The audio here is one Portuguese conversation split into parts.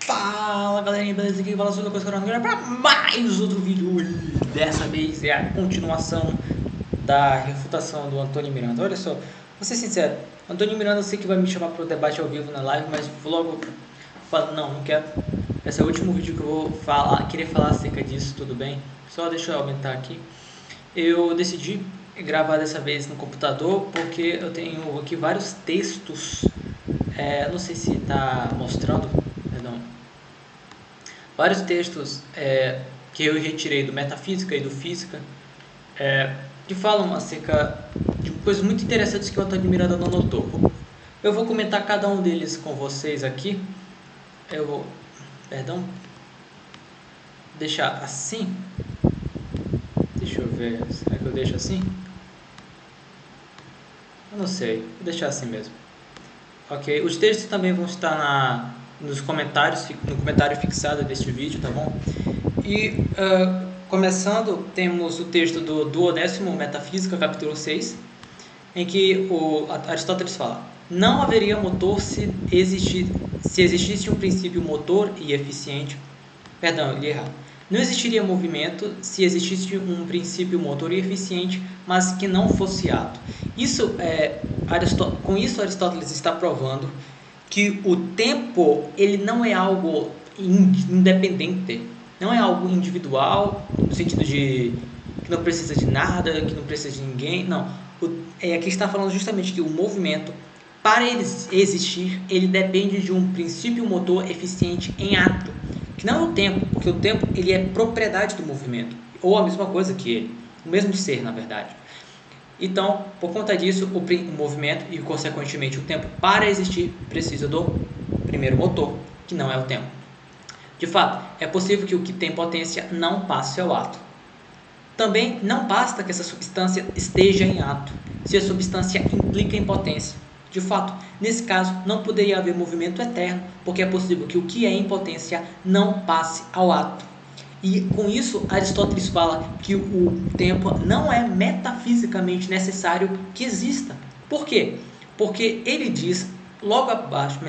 Fala galerinha, beleza? Aqui fala sobre o Lucas Coronel para mais outro vídeo. E dessa vez é a continuação da refutação do Antônio Miranda. Olha só, vou ser sincero, Antônio Miranda eu sei que vai me chamar para o debate ao vivo na live, mas vou logo falar, não quero. Esse é o último vídeo que eu vou querer falar acerca disso, tudo bem? Só deixa eu aumentar aqui. Eu decidi gravar dessa vez no computador porque eu tenho aqui vários textos. Não sei se está mostrando, perdão. Vários textos que eu retirei do Metafísica e do Física que falam acerca de coisas muito interessantes que o Antônio Miranda não notou. Eu vou comentar cada um deles com vocês aqui. Eu vou, deixar assim. Deixa eu ver, será que eu deixo assim? Eu não sei, vou deixar assim mesmo. Ok, os textos também vão estar nos comentários, no comentário fixado deste vídeo, tá bom? E começando, temos o texto do Duodécimo Metafísica, capítulo 6, em que Aristóteles fala: não haveria motor se existisse um princípio motor e eficiente. Perdão, eu li errado. Não existiria movimento se existisse um princípio motor e eficiente, mas que não fosse ato. Com isso, Aristóteles está provando que o tempo ele não é algo independente, não é algo individual, no sentido de que não precisa de nada, que não precisa de ninguém. Não. Aqui está falando justamente que o movimento, para ele existir, ele depende de um princípio motor eficiente em ato, que não é o tempo, porque o tempo ele é propriedade do movimento, ou a mesma coisa que ele, o mesmo ser, na verdade. Então, por conta disso, o movimento e, consequentemente, o tempo para existir precisa do primeiro motor, que não é o tempo. De fato, é possível que o que tem potência não passe ao ato. Também não basta que essa substância esteja em ato, se a substância implica em potência. De fato, nesse caso, não poderia haver movimento eterno, porque é possível que o que é em potência não passe ao ato. E com isso, Aristóteles fala que o tempo não é metafisicamente necessário que exista. Por quê? Porque ele diz, logo abaixo,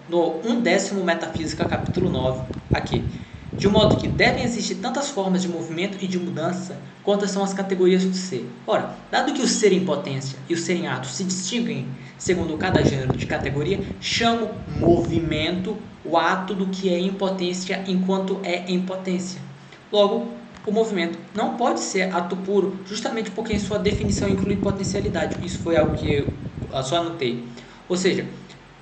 no 1º Metafísica, capítulo 9, aqui, de modo que devem existir tantas formas de movimento e de mudança quantas são as categorias do ser. Ora, dado que o ser em potência e o ser em ato se distinguem segundo cada gênero de categoria, chamo movimento o ato do que é em potência enquanto é em potência. Logo, o movimento não pode ser ato puro, justamente porque em sua definição inclui potencialidade. Isso foi algo que eu só anotei. Ou seja,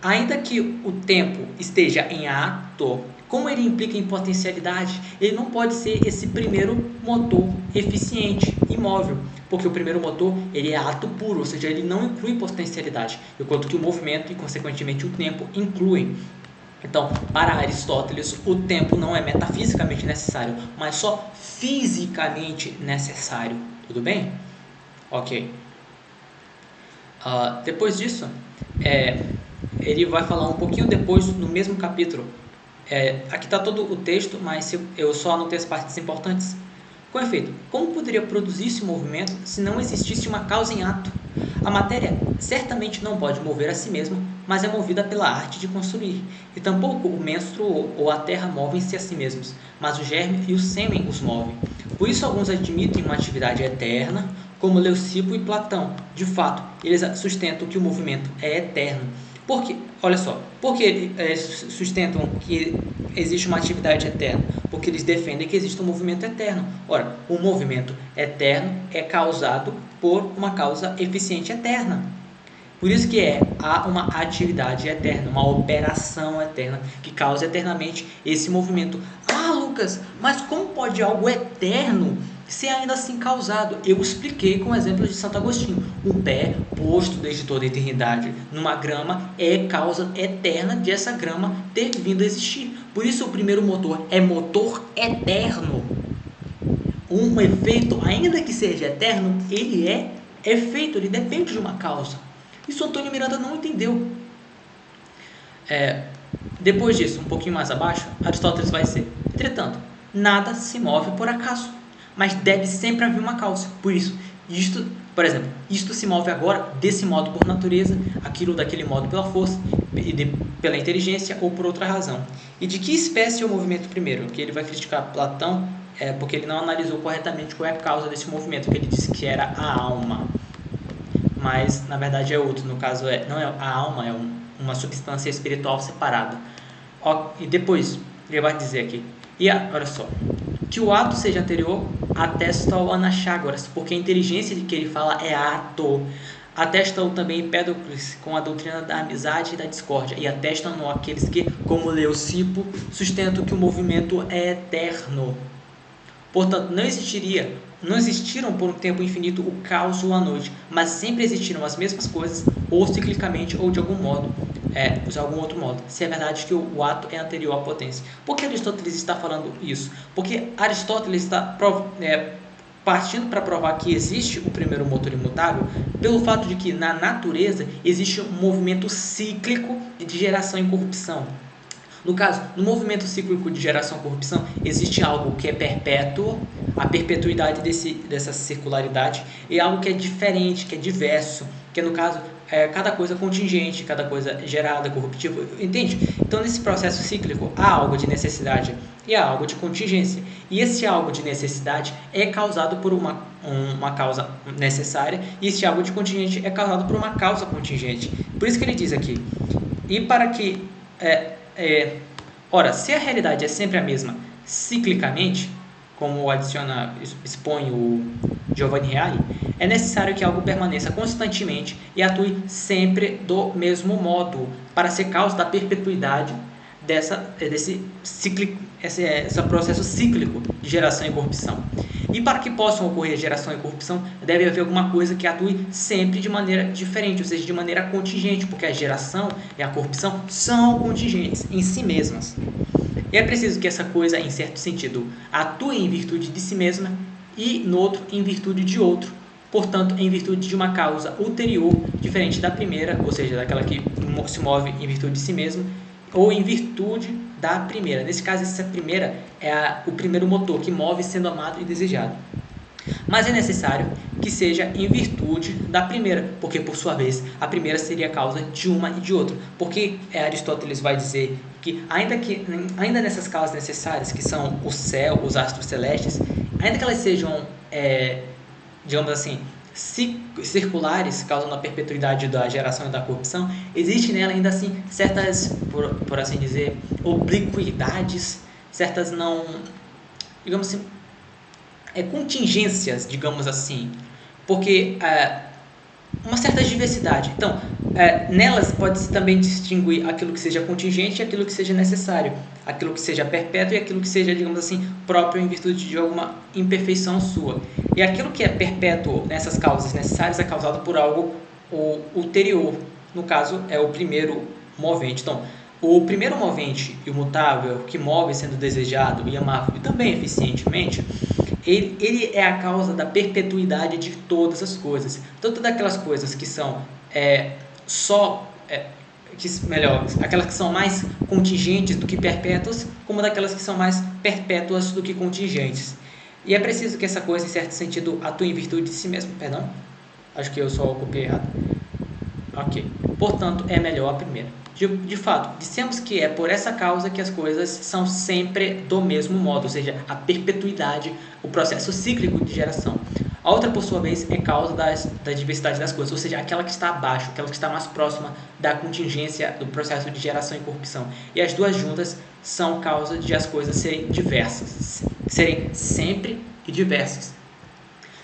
ainda que o tempo esteja em ato, como ele implica em potencialidade, ele não pode ser esse primeiro motor eficiente, imóvel, porque o primeiro motor ele é ato puro, ou seja, ele não inclui potencialidade, enquanto que o movimento e, consequentemente, o tempo incluem. Então, para Aristóteles, o tempo não é metafisicamente necessário, mas só fisicamente necessário. Tudo bem? Ok. Depois disso, ele vai falar um pouquinho depois, no mesmo capítulo. Aqui está todo o texto, mas eu só anotei as partes importantes. Com efeito, como poderia produzir esse movimento se não existisse uma causa em ato? A matéria certamente não pode mover a si mesma, mas é movida pela arte de construir. E tampouco o menstruo ou a terra movem-se a si mesmos, mas o germe e o sêmen os movem. Por isso alguns admitem uma atividade eterna, como Leucipo e Platão. De fato, eles sustentam que o movimento é eterno. Olha só, por que eles sustentam que existe uma atividade eterna? Porque eles defendem que existe um movimento eterno. Ora, o movimento eterno é causado por uma causa eficiente eterna. Por isso que há uma atividade eterna, uma operação eterna que causa eternamente esse movimento. Ah, Lucas, mas como pode algo eterno ser ainda assim causado? Eu expliquei com o exemplo de Santo Agostinho. O pé posto desde toda a eternidade numa grama é causa eterna de essa grama ter vindo a existir. Por isso o primeiro motor é motor eterno. Um efeito, ainda que seja eterno, ele é efeito, ele depende de uma causa. Isso Antônio Miranda não entendeu. Depois disso, um pouquinho mais abaixo, Aristóteles vai dizer: entretanto, nada se move por acaso, mas deve sempre haver uma causa. Por isso, isto Por exemplo, isto se move agora desse modo por natureza, aquilo daquele modo pela força, pela inteligência ou por outra razão. E de que espécie é o movimento primeiro? Que ele vai criticar Platão porque ele não analisou corretamente qual é a causa desse movimento, que ele disse que era a alma. Mas, na verdade, é outro. No caso, não é a alma, é uma substância espiritual separada. E depois, ele vai dizer aqui, olha só, que o ato seja anterior atesta o Anaxágoras, porque a inteligência de que ele fala é ato. Atestam também Empédocles com a doutrina da amizade e da discórdia, e atestam aqueles que, como Leucipo, sustentam que o movimento é eterno. Portanto, não existiram por um tempo infinito o caos ou a noite, mas sempre existiram as mesmas coisas, ou ciclicamente, ou de algum modo, de algum outro modo. Se é verdade que o ato é anterior à potência. Por que Aristóteles está falando isso? Porque Aristóteles está partindo para provar que existe o primeiro motor imutável, pelo fato de que na natureza existe um movimento cíclico de geração e corrupção. No caso, no movimento cíclico de geração e corrupção, existe algo que é perpétuo, a perpetuidade dessa circularidade, e algo que é diferente, que é diverso, que no caso cada coisa contingente, cada coisa gerada, corruptível, entende? Então, nesse processo cíclico, há algo de necessidade e há algo de contingência. E esse algo de necessidade é causado por uma causa necessária, e esse algo de contingente é causado por uma causa contingente. Por isso que ele diz aqui, e para que... ora, se a realidade é sempre a mesma ciclicamente, como expõe o Giovanni Reale, é necessário que algo permaneça constantemente e atue sempre do mesmo modo, para ser causa da perpetuidade desse processo cíclico de geração e corrupção. E para que possam ocorrer geração e corrupção, deve haver alguma coisa que atue sempre de maneira diferente, ou seja, de maneira contingente, porque a geração e a corrupção são contingentes em si mesmas. E é preciso que essa coisa, em certo sentido, atue em virtude de si mesma e, no outro, em virtude de outro. Portanto, em virtude de uma causa ulterior, diferente da primeira, ou seja, daquela que se move em virtude de si mesma, ou em virtude da primeira. Nesse caso, essa primeira é o primeiro motor que move sendo amado e desejado. Mas é necessário que seja em virtude da primeira, porque, por sua vez, a primeira seria a causa de uma e de outra. Porque Aristóteles vai dizer que, ainda nessas causas necessárias, que são o céu, os astros celestes, ainda que elas sejam, digamos assim, circulares, causando a perpetuidade da geração e da corrupção, existe nela ainda assim certas, por assim dizer, obliquidades, certas não, digamos assim, contingências, digamos assim, porque uma certa diversidade. Então, nelas pode-se também distinguir aquilo que seja contingente e aquilo que seja necessário, aquilo que seja perpétuo e aquilo que seja, digamos assim, próprio em virtude de alguma imperfeição sua. E aquilo que é perpétuo nessas causas necessárias é causado por algo ulterior. No caso, é o primeiro movente. Então, o primeiro movente imutável que move sendo desejado e amável e também eficientemente, ele é a causa da perpetuidade de todas as coisas, tanto daquelas coisas que são aquelas que são mais contingentes do que perpétuas, como daquelas que são mais perpétuas do que contingentes. E é preciso que essa coisa, em certo sentido, atue em virtude de si mesma. Perdão? Acho que eu só copiei errado. Ok. Portanto, é melhor a primeira. De fato, dissemos que é por essa causa que as coisas são sempre do mesmo modo, ou seja, a perpetuidade, o processo cíclico de geração. A outra, por sua vez, é causa da diversidade das coisas, ou seja, aquela que está abaixo, aquela que está mais próxima da contingência do processo de geração e corrupção. E as duas juntas são causa de as coisas serem diversas, serem sempre e diversas.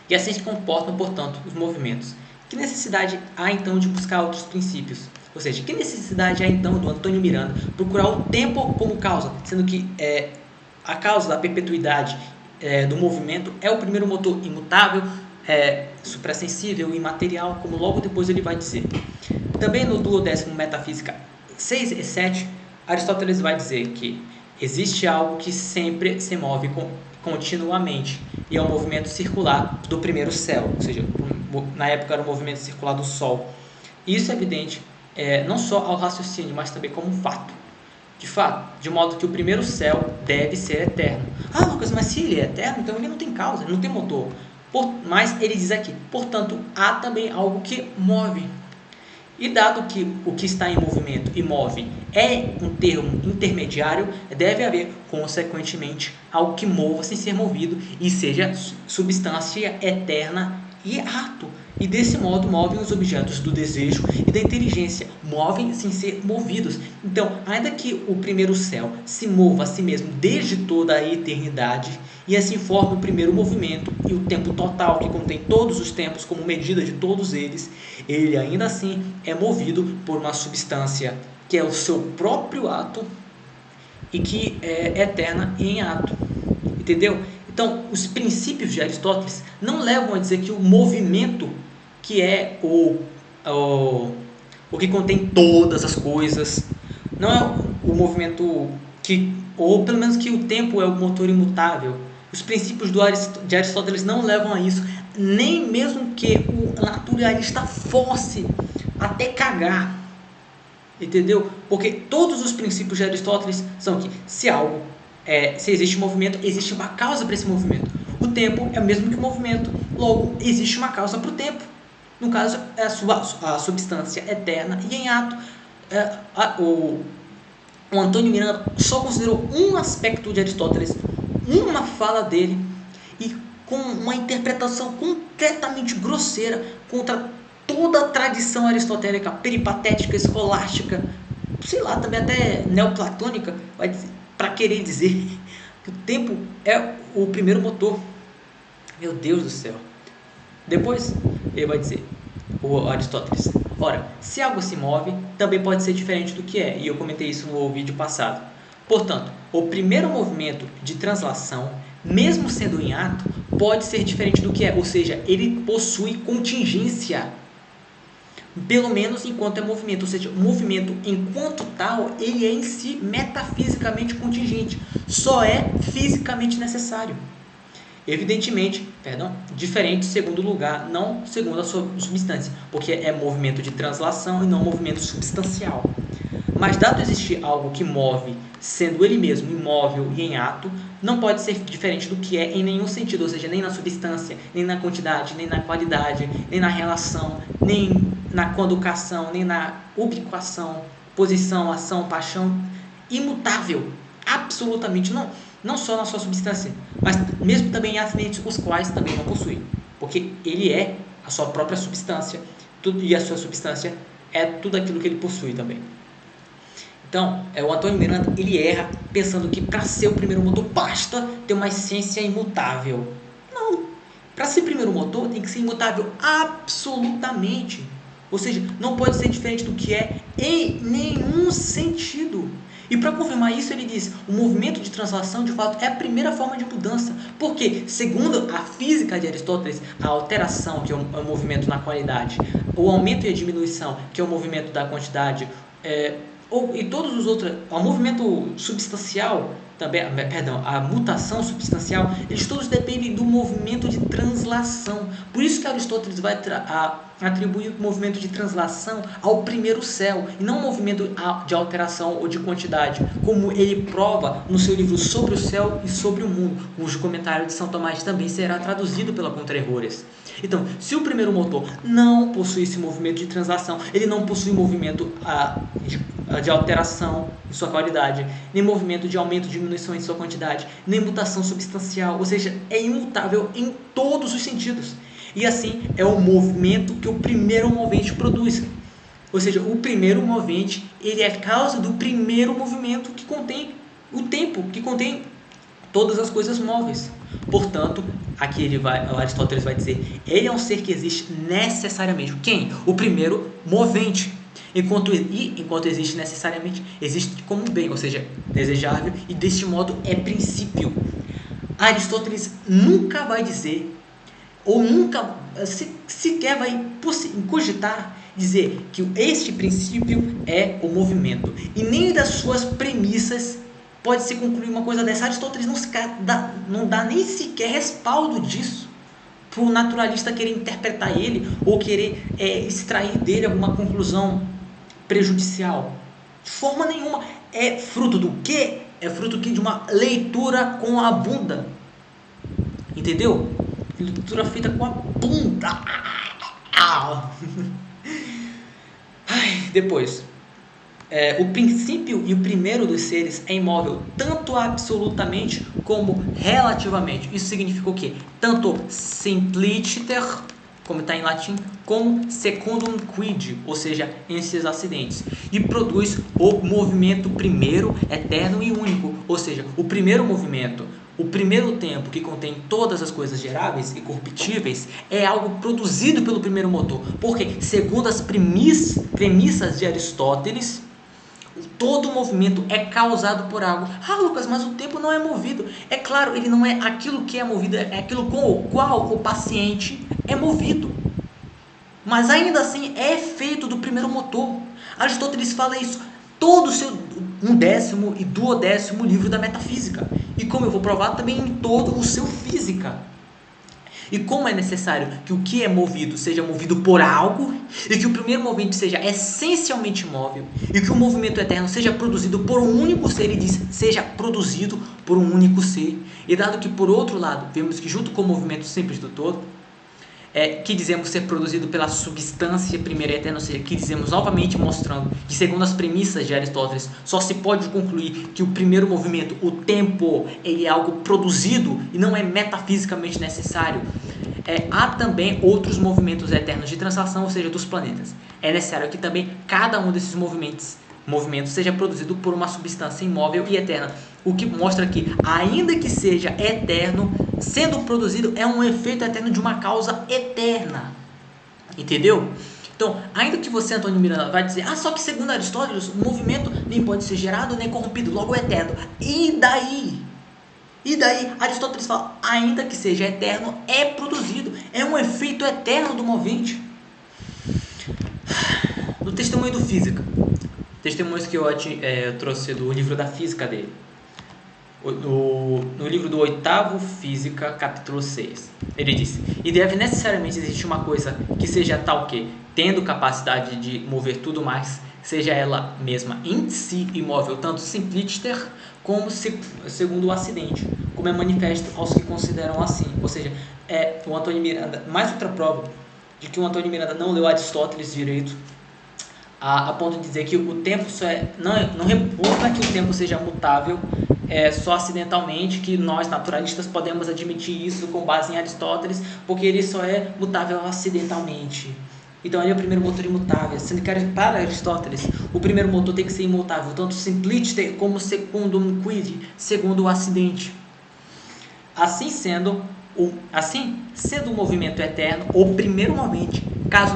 E assim se comportam, portanto, os movimentos. Que necessidade há, então, de buscar outros princípios? Ou seja, que necessidade há, então, do Antônio Miranda procurar o tempo como causa, sendo que a causa da perpetuidade do movimento é o primeiro motor imutável, suprassensível, imaterial, como logo depois ele vai dizer. Também no duodécimo Metafísica 6 e 7, Aristóteles vai dizer que existe algo que sempre se move continuamente, e é o movimento circular do primeiro céu, ou seja, na época era o movimento circular do Sol. Isso é evidente não só ao raciocínio, mas também como um fato. De fato, de modo que o primeiro céu deve ser eterno. Ah, Lucas, mas se ele é eterno, então ele não tem causa, ele não tem motor. Mas ele diz aqui, portanto, há também algo que move. E dado que o que está em movimento e move é um termo intermediário, deve haver, consequentemente, algo que mova sem ser movido e seja substância eterna e ato. E desse modo movem os objetos do desejo e da inteligência, movem sem ser movidos. Então, ainda que o primeiro céu se mova a si mesmo desde toda a eternidade, e assim forme o primeiro movimento e o tempo total, que contém todos os tempos como medida de todos eles, ele ainda assim é movido por uma substância que é o seu próprio ato e que é eterna e em ato. Entendeu? Então, os princípios de Aristóteles não levam a dizer que o movimento, que é o que contém todas as coisas, não é o movimento que, ou pelo menos que o tempo é o motor imutável. Os princípios de Aristóteles não levam a isso, nem mesmo que o naturalista force até cagar, entendeu? Porque todos os princípios de Aristóteles são que se existe movimento, existe uma causa para esse movimento. O tempo é o mesmo que o movimento, logo existe uma causa para o tempo. No caso, é a substância eterna e em ato. O Antônio Miranda só considerou um aspecto de Aristóteles, uma fala dele, e com uma interpretação completamente grosseira contra toda a tradição aristotélica, peripatética, escolástica, sei lá, também até neoplatônica, para querer dizer que o tempo é o primeiro motor. Meu Deus do céu. Depois ele vai dizer, o Aristóteles, ora, se algo se move, também pode ser diferente do que é, e eu comentei isso no vídeo passado. Portanto, o primeiro movimento de translação, mesmo sendo em ato, pode ser diferente do que é, ou seja, ele possui contingência, pelo menos enquanto é movimento, ou seja, o movimento enquanto tal, ele é em si metafisicamente contingente, só é fisicamente necessário. Evidentemente, diferente segundo lugar, não segundo a sua substância, porque é movimento de translação e não movimento substancial. Mas dado existir algo que move, sendo ele mesmo imóvel e em ato, não pode ser diferente do que é em nenhum sentido, ou seja, nem na substância, nem na quantidade, nem na qualidade, nem na relação, nem na conducação, nem na ubiquação, posição, ação, paixão, imutável, absolutamente não só na sua substância, mas mesmo também em acidentes os quais também não possui, porque ele é a sua própria substância, e a sua substância é tudo aquilo que ele possui também. Então, o Antônio Miranda, ele erra pensando que para ser o primeiro motor basta ter uma essência imutável. Não. Para ser primeiro motor tem que ser imutável absolutamente. Ou seja, não pode ser diferente do que é em nenhum sentido. E para confirmar isso, ele diz: o movimento de translação, de fato, é a primeira forma de mudança. Porque, segundo a física de Aristóteles, a alteração, que é o movimento na qualidade, o aumento e a diminuição, que é o movimento da quantidade, e todos os outros, o movimento substancial, também, a mutação substancial, eles todos dependem do movimento de translação. Por isso que Aristóteles vai atribuir o movimento de translação ao primeiro céu, e não um movimento de alteração ou de quantidade, como ele prova no seu livro Sobre o Céu e Sobre o Mundo, cujo comentário de São Tomás também será traduzido pela Contra-Errores. Então, se o primeiro motor não possui esse movimento de translação, ele não possui movimento de alteração em sua qualidade, nem movimento de aumento ou diminuição em sua quantidade, nem mutação substancial, ou seja, é imutável em todos os sentidos. E assim é o movimento que o primeiro movente produz. Ou seja, o primeiro movente, ele é causa do primeiro movimento que contém o tempo, que contém todas as coisas móveis. Portanto, aqui o Aristóteles vai dizer, ele é um ser que existe necessariamente. Quem? O primeiro movente. Enquanto existe necessariamente, existe como bem, ou seja, desejável, e deste modo é princípio. Aristóteles nunca vai dizer, ou nunca sequer vai cogitar dizer que este princípio é o movimento. E nem das suas premissas pode-se concluir uma coisa dessa. Aristóteles não dá nem sequer respaldo disso para o naturalista querer interpretar ele ou querer extrair dele alguma conclusão prejudicial. De forma nenhuma. É fruto do quê? É fruto de uma leitura com a bunda. Entendeu? Leitura feita com a bunda. Depois, o princípio e o primeiro dos seres é imóvel, tanto absolutamente como relativamente. Isso significa o quê? Tanto simpliciter, como está em latim, como secundum quid, ou seja, em seus acidentes. E produz o movimento primeiro, eterno e único, ou seja, o primeiro movimento, o primeiro tempo que contém todas as coisas geráveis e corruptíveis é algo produzido pelo primeiro motor. Porque, segundo as premissas de Aristóteles, todo movimento é causado por algo. Lucas, mas o tempo não é movido. É claro, ele não é aquilo que é movido, é aquilo com o qual o paciente é movido. Mas ainda assim é efeito do primeiro motor. Aristóteles fala isso todo o seu 11º e 12º livro da Metafísica. E como eu vou provar, também em todo o seu Física. E como é necessário que o que é movido seja movido por algo, e que o primeiro movimento seja essencialmente móvel, e que o movimento eterno seja produzido por um único ser, ele diz, seja produzido por um único ser. E dado que, por outro lado, vemos que junto com o movimento simples do todo, que dizemos ser produzido pela substância primeira e eterna, ou seja, que dizemos novamente mostrando que, segundo as premissas de Aristóteles, só se pode concluir que o primeiro movimento, o tempo, ele é algo produzido e não é metafisicamente necessário. Há também outros movimentos eternos de translação, ou seja, dos planetas. É necessário que também cada um desses movimentos seja produzido por uma substância imóvel e eterna, o que mostra que, ainda que seja eterno, sendo produzido é um efeito eterno de uma causa eterna. Entendeu? Então, ainda que você, Antônio Miranda, vai dizer, só que segundo Aristóteles, o movimento nem pode ser gerado nem corrompido, logo é eterno. E daí? E daí? Aristóteles fala, ainda que seja eterno, é produzido. É um efeito eterno do movente. No testemunho do Física. Testemunhos que eu trouxe do livro da Física dele. No livro do 8º Física, capítulo 6. Ele disse, e deve necessariamente existir uma coisa que seja tal que, tendo capacidade de mover tudo mais, seja ela mesma em si imóvel, tanto simplíster como segundo o acidente, como é manifesto aos que consideram assim. Ou seja, o Antônio Miranda, mais outra prova de que o Antônio Miranda não leu Aristóteles direito, a ponto de dizer que o tempo só não reputa que o tempo seja mutável só acidentalmente, que nós naturalistas podemos admitir isso com base em Aristóteles, porque ele só é mutável acidentalmente. Então ele é o primeiro motor imutável, sendo que para Aristóteles o primeiro motor tem que ser imutável, tanto simpliciter como secundum quid, segundo o acidente. Assim sendo o movimento eterno, o primeiro movimento, caso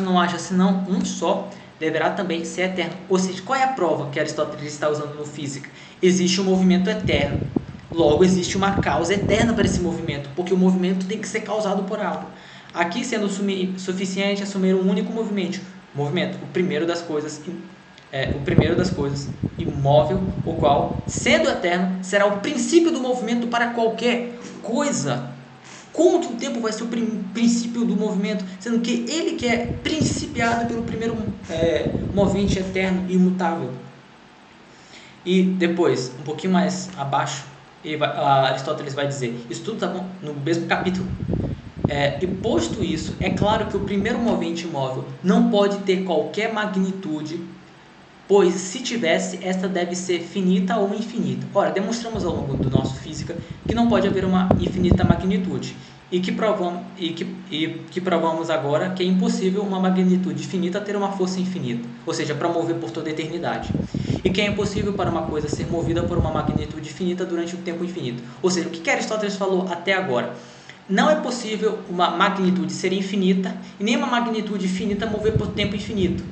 não haja senão um só, deverá também ser eterno. Ou seja, qual é a prova que Aristóteles está usando no Física? Existe um movimento eterno. Logo, existe uma causa eterna para esse movimento, porque o movimento tem que ser causado por algo. Aqui, sendo suficiente assumir um único movimento, o primeiro das coisas, imóvel, o qual, sendo eterno, será o princípio do movimento para qualquer coisa. Como que o tempo vai ser o princípio do movimento, sendo que ele que é principiado pelo primeiro movente eterno e imutável? E depois, um pouquinho mais abaixo, Aristóteles vai dizer, isso tudo está no mesmo capítulo. E posto isso, é claro que o primeiro movente imóvel não pode ter qualquer magnitude, pois se tivesse, esta deve ser finita ou infinita. Ora, demonstramos ao longo do nosso Física que não pode haver uma infinita magnitude, e que provamos agora que é impossível uma magnitude finita ter uma força infinita, ou seja, para mover por toda a eternidade, e que é impossível para uma coisa ser movida por uma magnitude finita durante o tempo infinito. Ou seja, o que Aristóteles falou até agora? Não é possível uma magnitude ser infinita e nem uma magnitude finita mover por tempo infinito.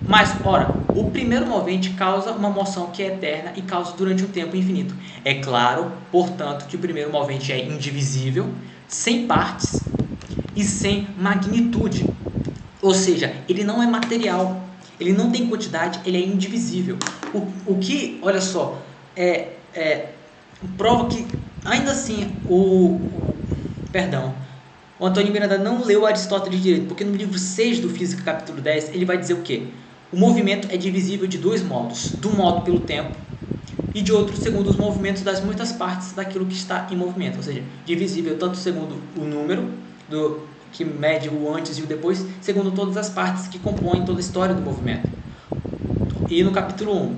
Mas, ora, o primeiro movente causa uma moção que é eterna e causa durante um tempo infinito. É claro, portanto, que o primeiro movente é indivisível, sem partes e sem magnitude. Ou seja, ele não é material, ele não tem quantidade, ele é indivisível. O que, olha só, prova que, ainda assim, o Antônio Miranda não leu Aristóteles direito, porque no livro 6 do Física, capítulo 10, ele vai dizer o quê? O movimento é divisível de dois modos, do modo pelo tempo e de outro segundo os movimentos das muitas partes daquilo que está em movimento, ou seja, divisível tanto segundo o número que mede o antes e o depois, segundo todas as partes que compõem toda a história do movimento. E no capítulo 1,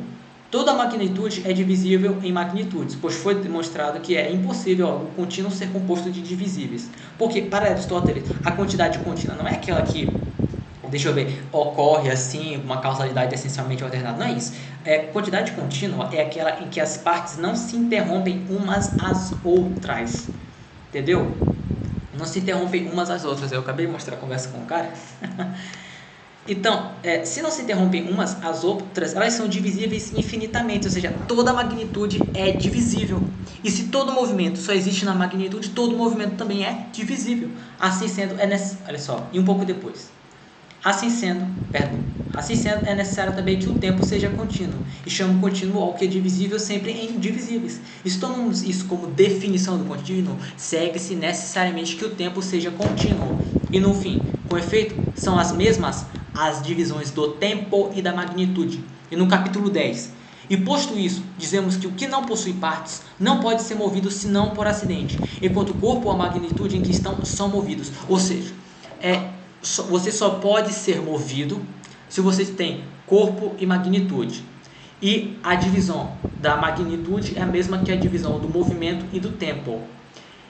toda magnitude é divisível em magnitudes, pois foi demonstrado que é impossível algo contínuo ser composto de divisíveis. Porque, para Aristóteles, a quantidade contínua não é aquela que, deixa eu ver, ocorre assim, uma causalidade essencialmente alternada. Não é isso. Quantidade contínua é aquela em que as partes não se interrompem umas às outras. Entendeu? Não se interrompem umas às outras. Eu acabei de mostrar a conversa com o cara. Então, se não se interrompem umas às outras, elas são divisíveis infinitamente, ou seja, toda magnitude é divisível. E se todo movimento só existe na magnitude, todo movimento também é divisível. Assim sendo, olha só, e um pouco depois. Assim sendo, é necessário também que o tempo seja contínuo, e chamo contínuo ao que é divisível sempre em divisíveis. E se tomamos isso como definição do contínuo, segue-se necessariamente que o tempo seja contínuo. E no fim, com efeito, são as mesmas as divisões do tempo e da magnitude. E no capítulo 10, e posto isso, dizemos que o que não possui partes não pode ser movido senão por acidente, enquanto o corpo ou a magnitude em que estão são movidos. Ou seja, você só pode ser movido se você tem corpo e magnitude. E a divisão da magnitude é a mesma que a divisão do movimento e do tempo.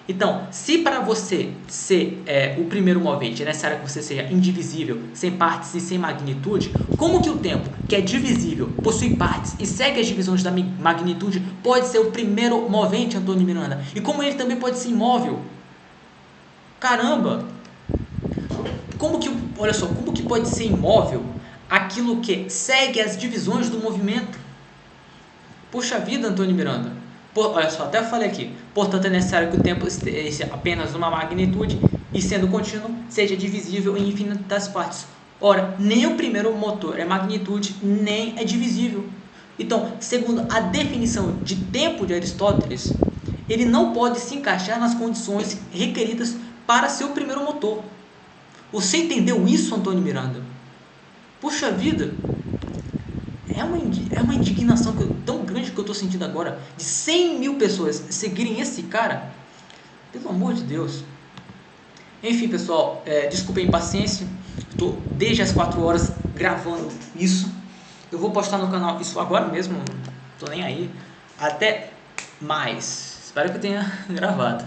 Então, se para você ser o primeiro movente é necessário que você seja indivisível, sem partes e sem magnitude, como que o tempo, que é divisível, possui partes e segue as divisões da magnitude, pode ser o primeiro movente, Antônio Miranda? E como ele também pode ser imóvel? Caramba! Olha só, como que pode ser imóvel aquilo que segue as divisões do movimento? Puxa vida, Antônio Miranda. Olha só, até eu falei aqui. Portanto, é necessário que o tempo esteja apenas numa magnitude e, sendo contínuo, seja divisível em infinitas partes. Ora, nem o primeiro motor é magnitude, nem é divisível. Então, segundo a definição de tempo de Aristóteles, ele não pode se encaixar nas condições requeridas para ser o primeiro motor. Você entendeu isso, Antônio Miranda? Puxa vida! É uma indignação tão grande que eu estou sentindo agora, de 100 mil pessoas seguirem esse cara. Pelo amor de Deus. Enfim, pessoal, desculpem a impaciência. Estou desde as 4 horas gravando isso. Eu vou postar no canal isso agora mesmo. Não estou nem aí. Até mais. Espero que eu tenha gravado.